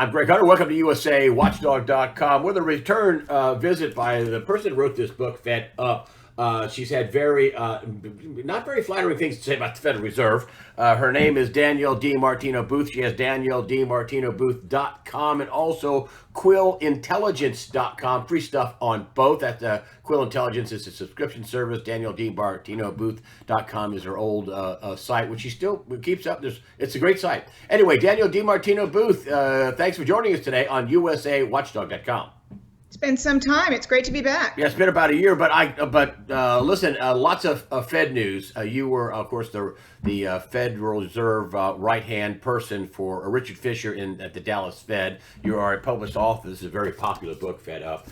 I'm Greg Hunter. Welcome to USAWatchdog.com with a return visit by the person who wrote this book, Fed Up. She's had not very flattering things to say about the Federal Reserve. Her name is Danielle DiMartino Booth. She has DanielleDiMartinoBooth.com and also QuillIntelligence.com. Free stuff on both. At Quill Intelligence is a subscription service. DanielleDiMartinoBooth.com is her old site, which she still keeps up. It's a great site. Anyway, Danielle DiMartino Booth, thanks for joining us today on USAWatchdog.com. It's been some time. It's great to be back. Yeah, it's been about a year, but listen, lots of Fed news. You were, of course, the Federal Reserve right-hand person for Richard Fisher at the Dallas Fed. You are a published author. This is a very popular book, Fed Up.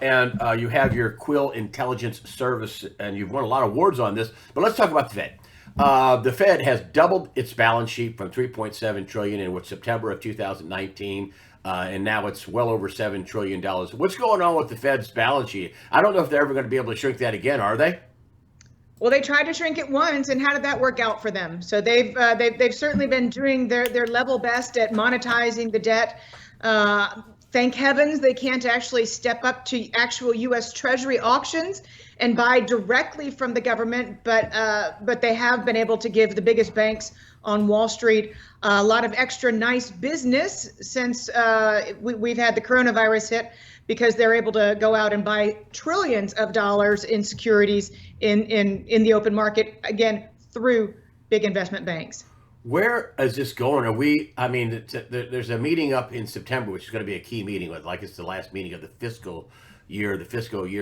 And you have your Quill Intelligence Service, and you've won a lot of awards on this. But let's talk about the Fed. The Fed has doubled its balance sheet from $3.7 trillion in September of 2019. And now it's well over $7 trillion. What's going on with the Fed's balance sheet? I don't know if they're ever going to be able to shrink that again, are they? Well, they tried to shrink it once, and how did that work out for them? So they've certainly been doing their level best at monetizing the debt. Thank heavens they can't actually step up to actual U.S. Treasury auctions and buy directly from the government, but they have been able to give the biggest banks on Wall Street a lot of extra nice business since we've had the coronavirus hit, because they're able to go out and buy trillions of dollars in securities in the open market, again, through big investment banks. Where is this going? There's a meeting up in September, which is going to be a key meeting, it's the last meeting of the fiscal year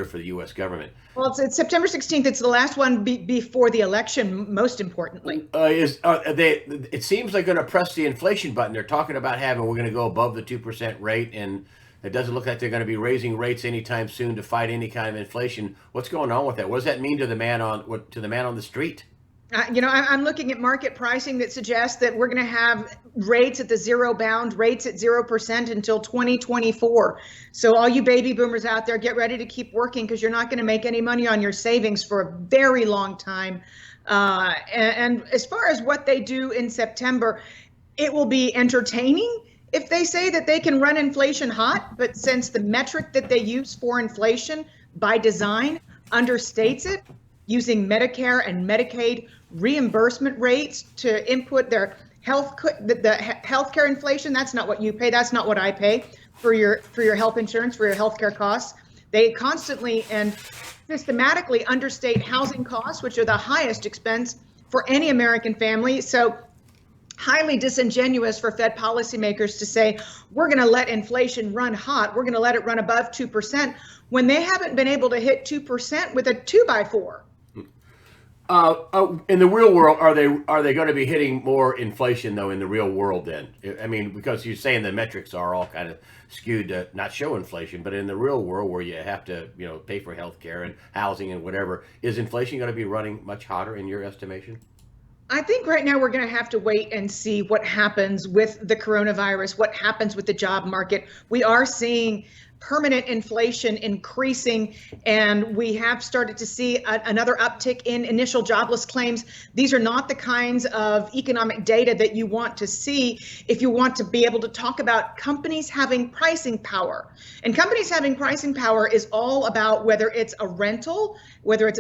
for the U.S. government. Well, it's September 16th. It's the last one before the election, most importantly. It seems like they're going to press the inflation button. They're talking about we're going to go above the 2% rate, and it doesn't look like they're going to be raising rates anytime soon to fight any kind of inflation. What's going on with that? What does that mean to the man on the street? I'm looking at market pricing that suggests that we're going to have rates at the zero bound, rates at 0% until 2024. So all you baby boomers out there, get ready to keep working, because you're not going to make any money on your savings for a very long time. And as far as what they do in September, it will be entertaining if they say that they can run inflation hot. But since the metric that they use for inflation by design understates it, using Medicare and Medicaid reimbursement rates to input their healthcare inflation. That's not what you pay. That's not what I pay for your health insurance, for your healthcare costs. They constantly and systematically understate housing costs, which are the highest expense for any American family. So highly disingenuous for Fed policymakers to say, we're going to let inflation run hot, we're going to let it run above 2%, when they haven't been able to hit 2% with a 2x4. In the real world, are they going to be hitting more inflation though in the real world then? I mean, because you're saying the metrics are all kind of skewed to not show inflation, but in the real world where you have to, pay for healthcare and housing and whatever, is inflation going to be running much hotter in your estimation? I think right now we're going to have to wait and see what happens with the coronavirus, what happens with the job market. We are seeing permanent inflation increasing, and we have started to see another uptick in initial jobless claims. These are not the kinds of economic data that you want to see if you want to be able to talk about companies having pricing power. And companies having pricing power is all about whether it's a rental, whether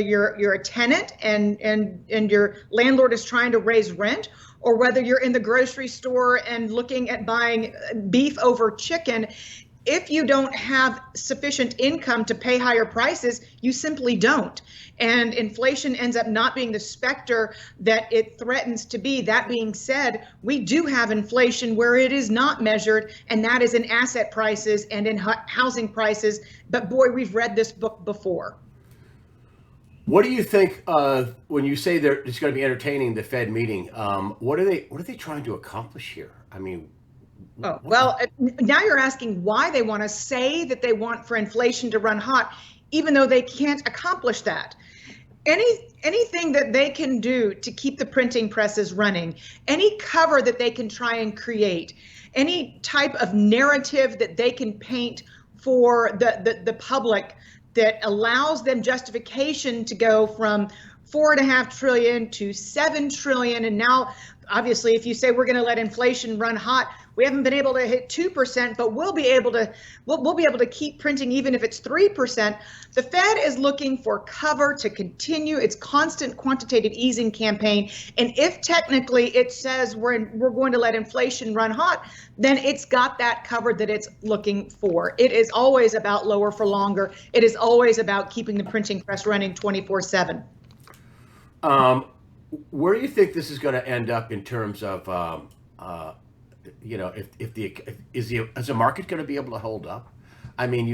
you're a tenant and your landlord is trying to raise rent, or whether you're in the grocery store and looking at buying beef over chicken. If you don't have sufficient income to pay higher prices, you simply don't. And inflation ends up not being the specter that it threatens to be. That being said, we do have inflation where it is not measured, and that is in asset prices and in housing prices. But boy, we've read this book before. What do you think when you say it's going to be entertaining, the Fed meeting? What are they trying to accomplish here? I mean, oh, well, now you're asking why they want to say that they want for inflation to run hot, even though they can't accomplish that. Anything that they can do to keep the printing presses running, any cover that they can try and create, any type of narrative that they can paint for the public that allows them justification to go from $4.5 trillion to $7 trillion, and now obviously, if you say we're going to let inflation run hot, we haven't been able to hit 2%, but we'll be able to keep printing even if it's 3%. The Fed is looking for cover to continue its constant quantitative easing campaign. And if technically it says we're going to let inflation run hot, then it's got that covered that it's looking for. It is always about lower for longer. It is always about keeping the printing press running 24/7. Where do you think this is going to end up in terms of, is the market going to be able to hold up? I mean,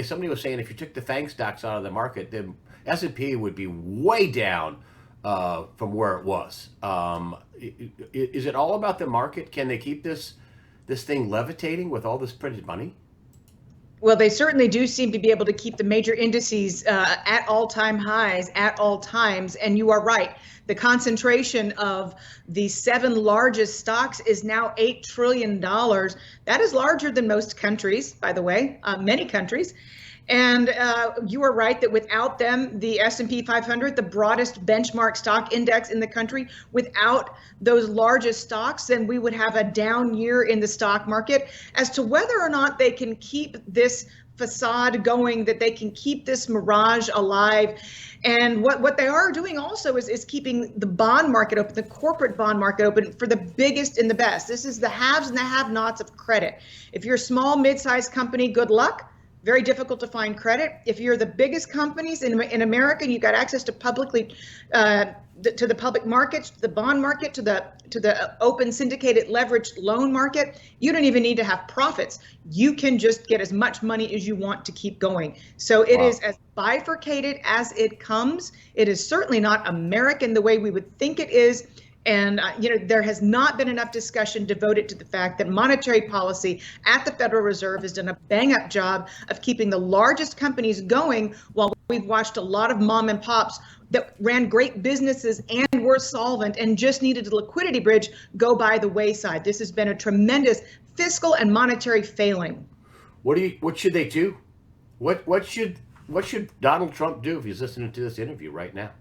somebody was saying if you took the FANG stocks out of the market, then S&P would be way down from where it was. Is it all about the market? Can they keep this thing levitating with all this printed money? Well, they certainly do seem to be able to keep the major indices at all-time highs at all times. And you are right. The concentration of the 7 largest stocks is now $8 trillion. That is larger than most countries, by the way, many countries. And you are right that without them, the S&P 500, the broadest benchmark stock index in the country, without those largest stocks, then we would have a down year in the stock market. As to whether or not they can keep this facade going, that they can keep this mirage alive. And what they are doing also is keeping the bond market open, the corporate bond market open for the biggest and the best. This is the haves and the have-nots of credit. If you're a small, mid-sized company, good luck. Very difficult to find credit. If you're the biggest companies in America and you've got access to publicly to the public markets, the bond market, to the open syndicated leveraged loan market, you don't even need to have profits. You can just get as much money as you want to keep going. So it is as bifurcated as it comes. It is certainly not American the way we would think it is. And there has not been enough discussion devoted to the fact that monetary policy at the Federal Reserve has done a bang-up job of keeping the largest companies going, while we've watched a lot of mom and pops that ran great businesses and were solvent and just needed a liquidity bridge go by the wayside. This has been a tremendous fiscal and monetary failing. What should they do? What should Donald Trump do if he's listening to this interview right now?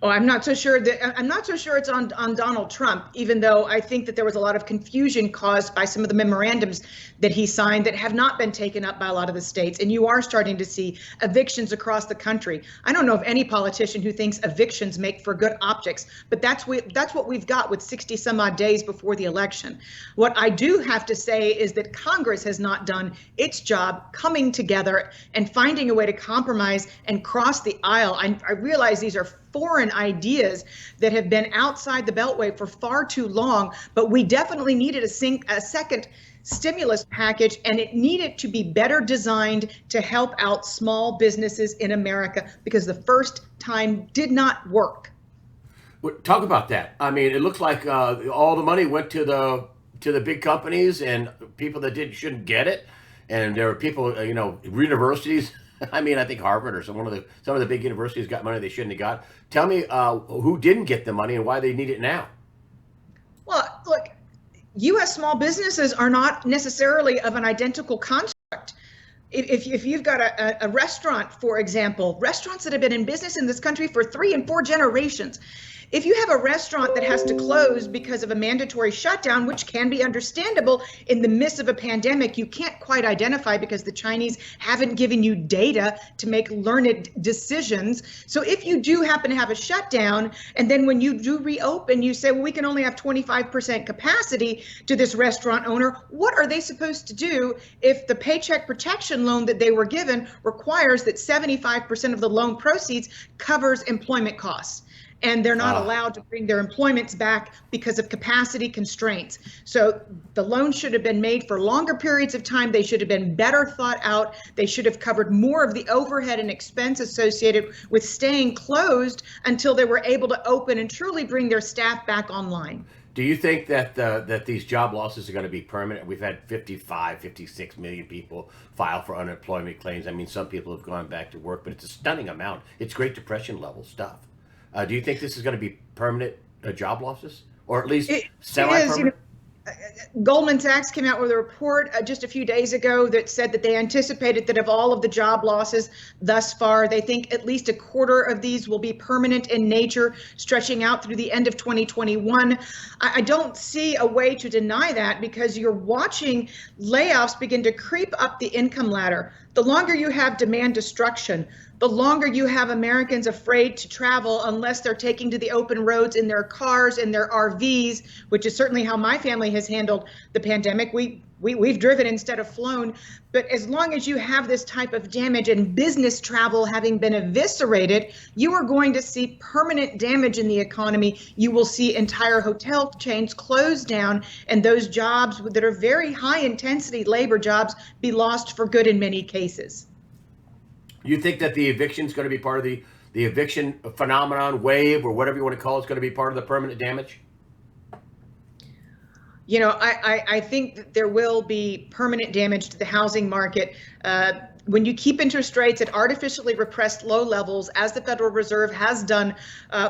Oh, I'm not so sure it's on Donald Trump, even though I think that there was a lot of confusion caused by some of the memorandums that he signed that have not been taken up by a lot of the states. And you are starting to see evictions across the country. I don't know of any politician who thinks evictions make for good optics, but that's what we've got with 60 some odd days before the election. What I do have to say is that Congress has not done its job coming together and finding a way to compromise and cross the aisle. I realize these are foreign ideas that have been outside the Beltway for far too long, but we definitely needed a second stimulus package, and it needed to be better designed to help out small businesses in America, because the first time did not work. Talk about that. I mean, it looks like all the money went to the big companies and people that shouldn't get it, and there were people, universities. I mean, I think Harvard or some of the big universities got money they shouldn't have got. Tell me who didn't get the money and why they need it now. Well, look, U.S. small businesses are not necessarily of an identical construct. If you've got a restaurant, for example, restaurants that have been in business in this country for 3 and 4 generations, if you have a restaurant that has to close because of a mandatory shutdown, which can be understandable in the midst of a pandemic, you can't quite identify because the Chinese haven't given you data to make learned decisions. So if you do happen to have a shutdown, and then when you do reopen, you say, well, we can only have 25% capacity to this restaurant owner, what are they supposed to do if the Paycheck Protection loan that they were given requires that 75% of the loan proceeds covers employment costs? And they're not allowed to bring their employments back because of capacity constraints. So the loan should have been made for longer periods of time. They should have been better thought out. They should have covered more of the overhead and expense associated with staying closed until they were able to open and truly bring their staff back online. Do you think that these job losses are going to be permanent? We've had 56 million people file for unemployment claims. I mean, some people have gone back to work, but it's a stunning amount. It's Great Depression level stuff. Do you think this is going to be permanent job losses, or at least semi-permanent? Goldman Sachs came out with a report just a few days ago that said that they anticipated that of all of the job losses thus far, they think at least a quarter of these will be permanent in nature, stretching out through the end of 2021. I don't see a way to deny that, because you're watching layoffs begin to creep up the income ladder. The longer you have demand destruction, the longer you have Americans afraid to travel unless they're taking to the open roads in their cars and their RVs, which is certainly how my family has handled the pandemic. We've driven instead of flown. But as long as you have this type of damage and business travel having been eviscerated, you are going to see permanent damage in the economy. You will see entire hotel chains close down, and those jobs that are very high intensity labor jobs be lost for good in many cases. You think that the eviction is going to be part of the eviction phenomenon, wave, or whatever you want to call it, is going to be part of the permanent damage? You know, I think that there will be permanent damage to the housing market. When you keep interest rates at artificially repressed low levels, as the Federal Reserve has done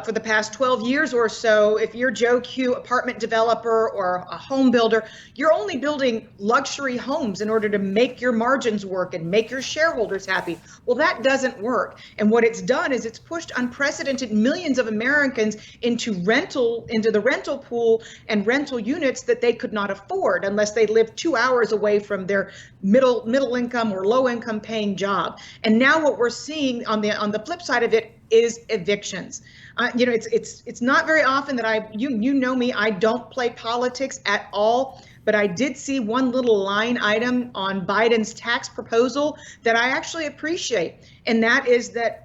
for the past 12 years or so, if you're Joe Q, apartment developer or a home builder, you're only building luxury homes in order to make your margins work and make your shareholders happy. Well, that doesn't work. And what it's done is it's pushed unprecedented millions of Americans into the rental pool and rental units that they could not afford unless they lived 2 hours away from their middle income or low income paying job. And now what we're seeing on the flip side of it is evictions. You know, it's not very often that you know me, I don't play politics at all, but I did see one little line item on Biden's tax proposal that I actually appreciate, and that is that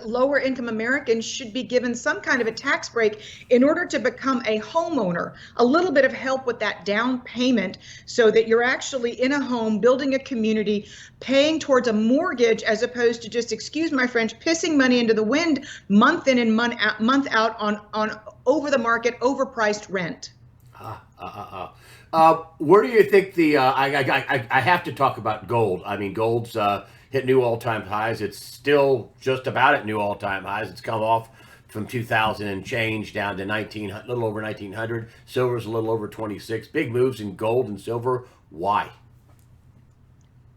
lower income Americans should be given some kind of a tax break in order to become a homeowner, a little bit of help with that down payment so that you're actually in a home, building a community, paying towards a mortgage, as opposed to just, excuse my French, pissing money into the wind month in and month out on over the market, overpriced rent. Where do you think I have to talk about gold. I mean, gold's hit new all-time highs. It's still just about at new all-time highs. It's come off from 2000 and change down to a little over 1900. Silver's a little over 26. Big moves in gold and silver. Why?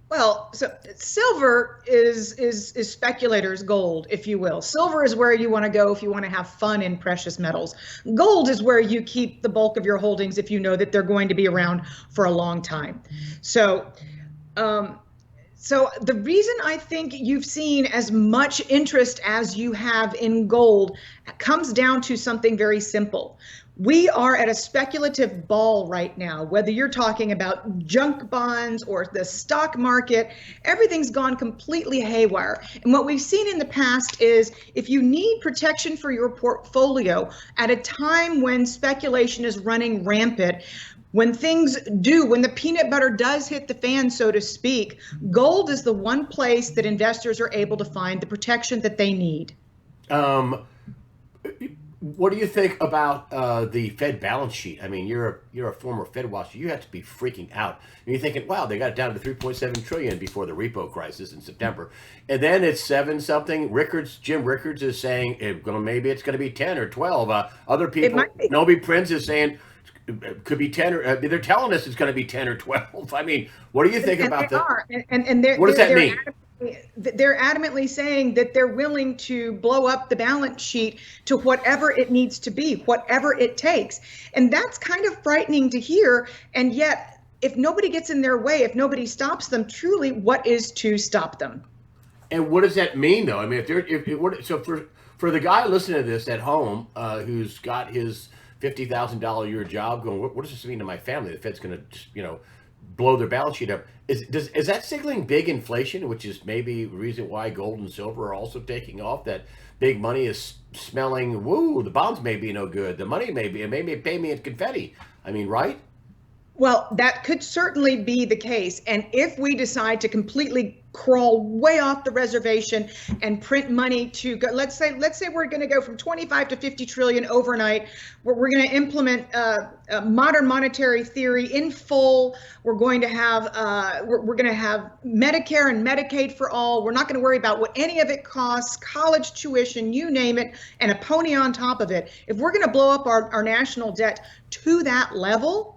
Well, so silver is speculators' gold, if you will. Silver is where you want to go if you want to have fun in precious metals. Gold is where you keep the bulk of your holdings if you know that they're going to be around for a long time. So the reason I think you've seen as much interest as you have in gold comes down to something very simple. We are at a speculative ball right now, whether you're talking about junk bonds or the stock market, everything's gone completely haywire. And what we've seen in the past is if you need protection for your portfolio at a time when speculation is running rampant, when the peanut butter does hit the fan, so to speak, gold is the one place that investors are able to find the protection that they need. What do you think about the Fed balance sheet? I mean, you're a former Fed watcher. You have to be freaking out. And you're thinking, wow, they got it down to 3.7 trillion before the repo crisis in September, and then it's 7 something. Jim Rickards is saying maybe it's going to be 10 or 12. Other people, Noby Prince is saying it could be 10 or they're telling us it's going to be 10 or 12. I mean, what do you think about that? What does that mean? They're adamantly saying that they're willing to blow up the balance sheet to whatever it needs to be, whatever it takes. And that's kind of frightening to hear. And yet, if nobody gets in their way, if nobody stops them, truly, what is to stop them? And what does that mean, though? I mean, for the guy listening to this at home who's got his $50,000 a year job going, what does this mean to my family? The Fed's going to just, blow their balance sheet up. Is that signaling big inflation, which is maybe the reason why gold and silver are also taking off? That big money is smelling, woo, the bonds may be no good. The money may pay me in confetti. I mean, right? Well, that could certainly be the case. And if we decide to completely crawl way off the reservation and print money to go, let's say we're going to go from 25 to 50 trillion overnight. We're going to implement modern monetary theory in full. We're going to have Medicare and Medicaid for all. We're not going to worry about what any of it costs, college tuition, you name it, and a pony on top of it. If we're going to blow up our national debt to that level,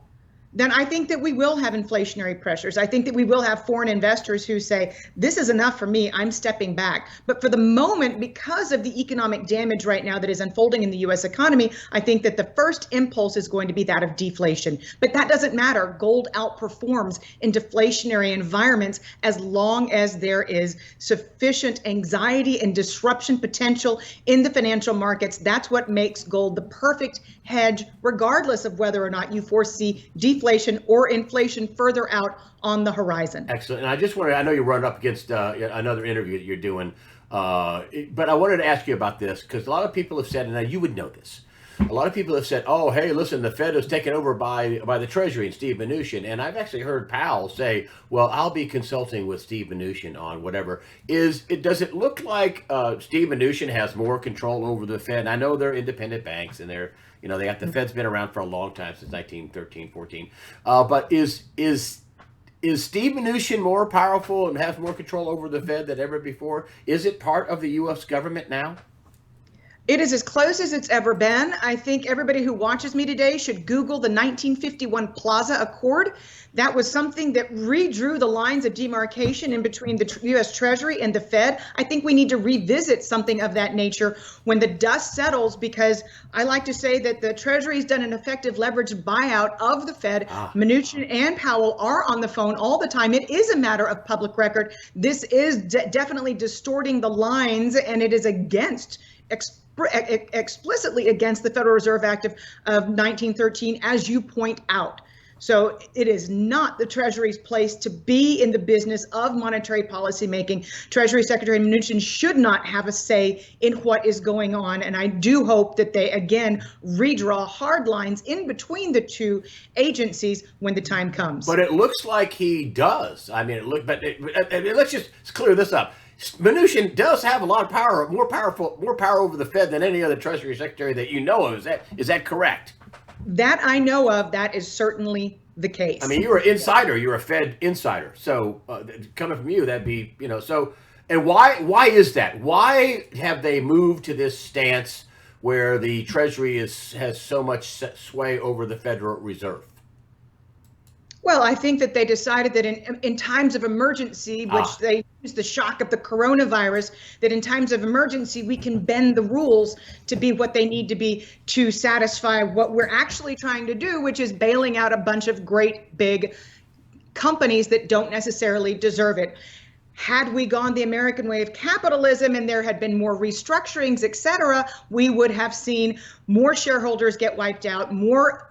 then I think that we will have inflationary pressures. I think that we will have foreign investors who say, this is enough for me, I'm stepping back. But for the moment, because of the economic damage right now that is unfolding in the US economy, I think that the first impulse is going to be that of deflation. But that doesn't matter. Gold outperforms in deflationary environments as long as there is sufficient anxiety and disruption potential in the financial markets. That's what makes gold the perfect hedge, regardless of whether or not you foresee deflation or inflation further out on the horizon. Excellent. And I just wanted, I know you're running up against another interview that you're doing, but I wanted to ask you about this because a lot of people have said, and now you would know this, a lot of people have said, oh, hey, listen, the Fed is taken over by the Treasury and Steve Mnuchin. And I've actually heard Powell say, well, I'll be consulting with Steve Mnuchin on whatever. Does it look like Steve Mnuchin has more control over the Fed? And I know they're independent banks and they're, the Fed's been around for a long time, since 1913, 14. But is Steve Mnuchin more powerful and has more control over the Fed than ever before? Is it part of the U.S. government now? It is as close as it's ever been. I think everybody who watches me today should Google the 1951 Plaza Accord. That was something that redrew the lines of demarcation in between the U.S. Treasury and the Fed. I think we need to revisit something of that nature when the dust settles, because I like to say that the Treasury's done an effective leveraged buyout of the Fed. Mnuchin and Powell are on the phone all the time. It is a matter of public record. This is definitely distorting the lines, and it is explicitly against the Federal Reserve Act of 1913, as you point out. So it is not the Treasury's place to be in the business of monetary policy making. Treasury Secretary Mnuchin should not have a say in what is going on. And I do hope that they, again, redraw hard lines in between the two agencies when the time comes. But it looks like he does. I mean, let's just clear this up. Mnuchin does have a lot of power, more power over the Fed than any other Treasury Secretary that you know of. Is that correct? That I know of, that is certainly the case. I mean, you're an insider. You're a Fed insider. So coming from you, that'd be, so. And why is that? Why have they moved to this stance where the Treasury has so much sway over the Federal Reserve? Well, I think that they decided that in times of emergency, which they use the shock of the coronavirus, that in times of emergency, we can bend the rules to be what they need to be to satisfy what we're actually trying to do, which is bailing out a bunch of great big companies that don't necessarily deserve it. Had we gone the American way of capitalism and there had been more restructurings, et cetera, we would have seen more shareholders get wiped out, more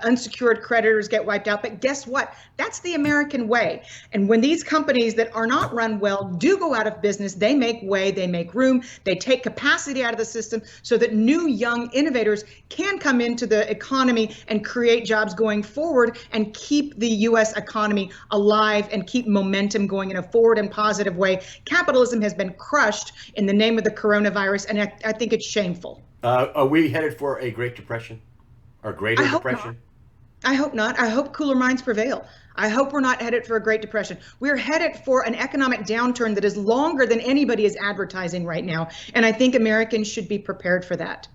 unsecured creditors get wiped out. But guess what? That's the American way. And when these companies that are not run well do go out of business, they make way, they make room, they take capacity out of the system so that new young innovators can come into the economy and create jobs going forward and keep the U.S. economy alive and keep momentum going in a forward and positive way. Capitalism has been crushed in the name of the coronavirus, and I think it's shameful. Are we headed for a Great Depression or Greater Depression? I hope not. I hope cooler minds prevail. I hope we're not headed for a Great Depression. We're headed for an economic downturn that is longer than anybody is advertising right now, and I think Americans should be prepared for that.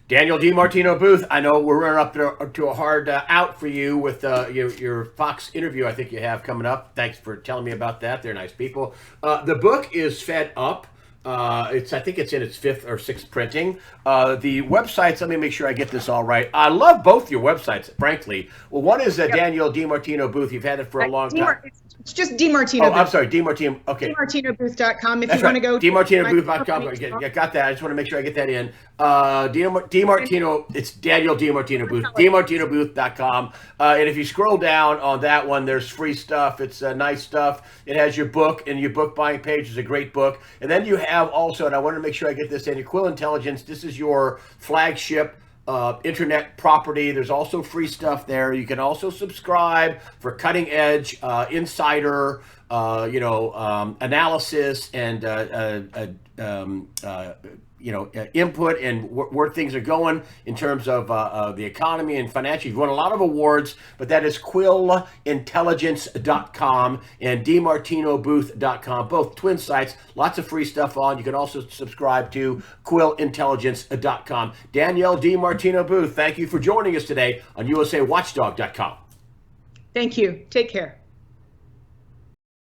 Danielle DiMartino Booth, I know we're running up to a hard out for you with your Fox interview I think you have coming up. Thanks for telling me about that. They're nice people. The book is Fed Up. I think it's in its 5th or 6th printing. The websites, let me make sure I get this all right. I love both your websites, frankly. Well, one is Danielle DiMartino Booth. You've had it for a long time. It's just DiMartino Booth. I'm sorry, DiMartino. Okay. DiMartinoBooth.com. If That's you want to go to DiMartinoBooth.com. I got that. I just want to make sure I get that in. DiMartino, it's Danielle DiMartino Booth. DiMartinoBooth.com. And if you scroll down on that one, there's free stuff. It's nice stuff. It has your book, and your book buying page is a great book. And then you have also, and I want to make sure I get this in, Quill Intelligence. This is your flagship internet property. There's also free stuff there. You can also subscribe for cutting edge insider analysis and input and where things are going in terms of the economy and financial. You've won a lot of awards, but that is quillintelligence.com and DiMartinoBooth.com, both twin sites. Lots of free stuff on. You can also subscribe to quillintelligence.com. Danielle DiMartino Booth, thank you for joining us today on USAWatchdog.com. Thank you. Take care.